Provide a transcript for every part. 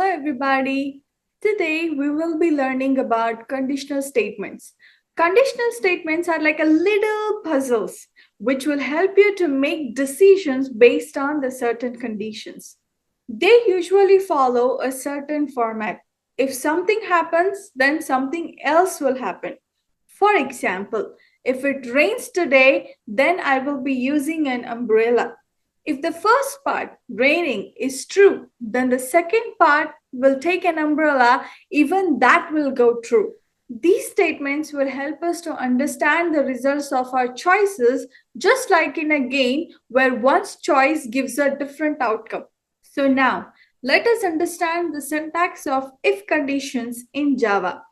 Hello, everybody. Today we will be learning about conditional statements. Conditional statements are like a little puzzles which will help you to make decisions based on the certain conditions. They usually follow a certain format. If something happens, then something else will happen. For example, if it rains today, then I will be using an umbrella. If the first part, raining, is true, then the second part will take an umbrella, even that will go true. These statements will help us to understand the results of our choices, just like in a game where one's choice gives a different outcome. So, now let us understand the syntax of if conditions in Java.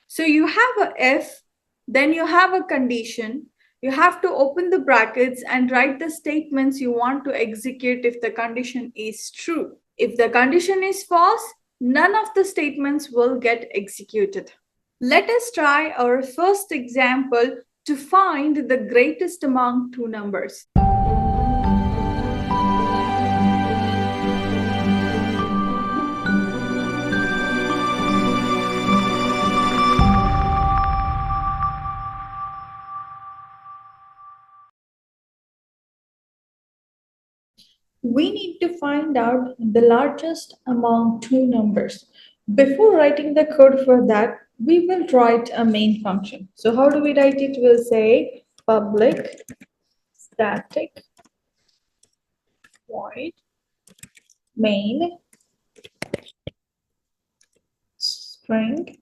So you have a if, then you have a condition. You have to open the brackets and write the statements you want to execute if the condition is true. If the condition is false, none of the statements will get executed. Let us try our first example to find the greatest among two numbers. We need to find out the largest among two numbers. Before writing the code for that, we will write a main function. So how do we write it? We'll say public static void main string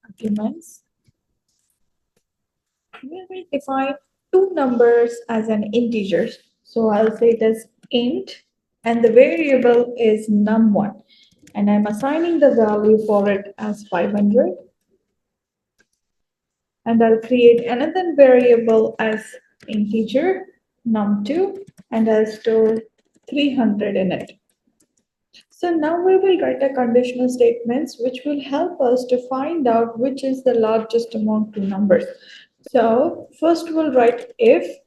arguments. We will define two numbers as an integer. So I'll say it as int and the variable is num1 and I'm assigning the value for it as 500 and I'll create another variable as integer num2 and I'll store 300 in it. So now we will write a conditional statements which will help us to find out which is the largest among two numbers. So first we'll write if,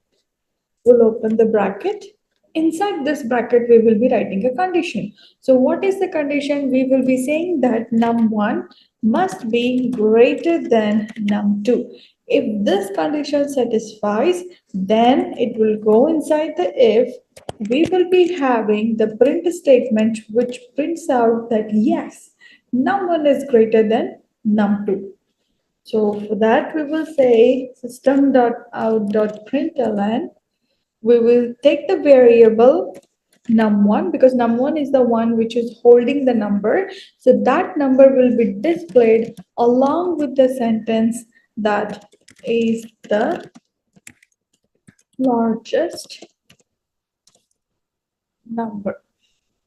we'll open the bracket. Inside this bracket, we will be writing a condition. So what is the condition? We will be saying that num1 must be greater than num2. If this condition satisfies, then it will go inside the if. We will be having the print statement which prints out that yes, num1 is greater than num2. So for that, we will say system.out.println. We will take the variable num1 because num1 is the one which is holding the number. So that number will be displayed along with the sentence that is the largest number.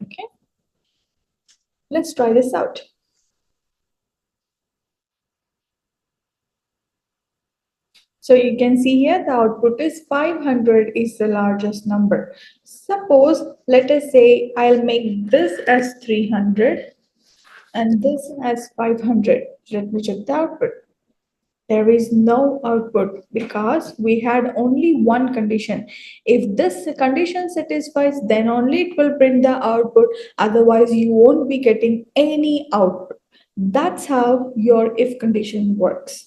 Okay, let's try this out. So you can see here the output is 500 is the largest number. Suppose, let us say I'll make this as 300 and this as 500. Let me check the output. There is no output because we had only one condition. If this condition satisfies, then only it will print the output. Otherwise, you won't be getting any output. That's how your if condition works.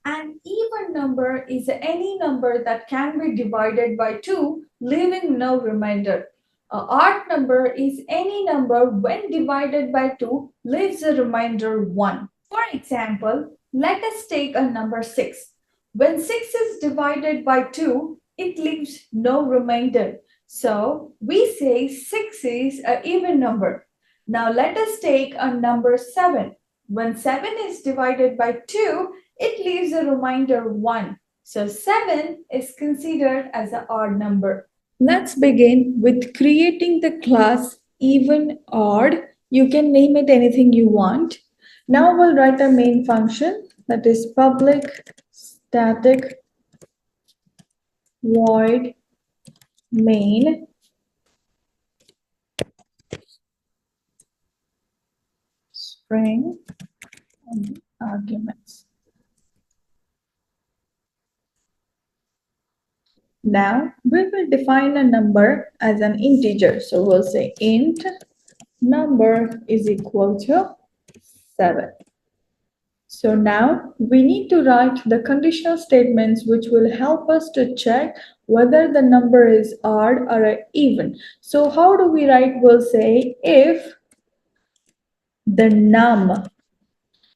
An even number is any number that can be divided by 2, leaving no remainder. An odd number is any number when divided by 2 leaves a remainder 1. For example, let us take a number 6. When 6 is divided by 2, it leaves no remainder. So we say 6 is an even number. Now let us take a number 7. When 7 is divided by 2, it leaves a remainder 1. So 7 is considered as an odd number. Let's begin with creating the class even odd. You can name it anything you want. Now we'll write a main function that is public static void main string and arguments. Now we will define a number as an integer. So we'll say int number is equal to 7. So now we need to write the conditional statements which will help us to check whether the number is odd or even. So how do we write? We'll say if the num.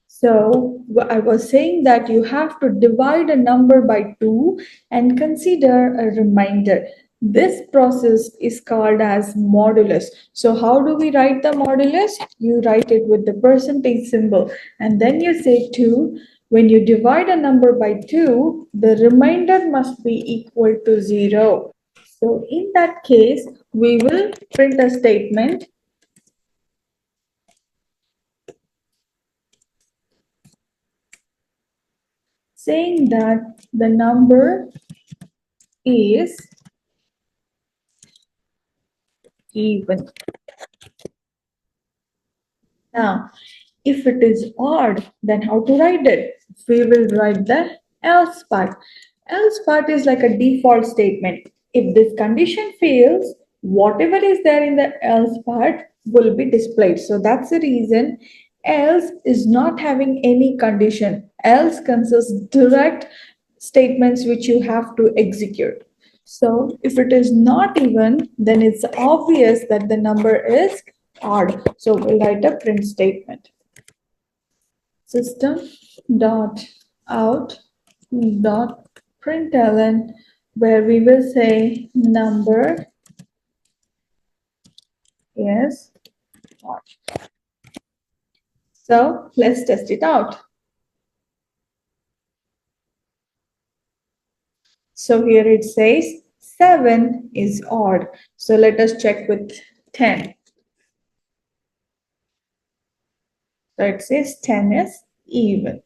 So I was saying that you have to divide a number by 2 and consider a remainder. This process is called as modulus. So how do we write the modulus? You write it with the percentage symbol and then you say 2. When you divide a number by 2, the remainder must be equal to 0. So in that case, we will print a statement saying that the number is even. Now, if it is odd, then how to write it? We will write the else part. Else part is like a default statement. If this condition fails, whatever is there in the else part will be displayed. So that's the reason else is not having any condition. Else consists direct statements which you have to execute. So if it is not even, then it's obvious that the number is odd. So we'll write a print statement. System dot out dot println, where we will say number is odd. So let's test it out. So here it says 7 is odd. So let us check with 10. So it says 10 is even.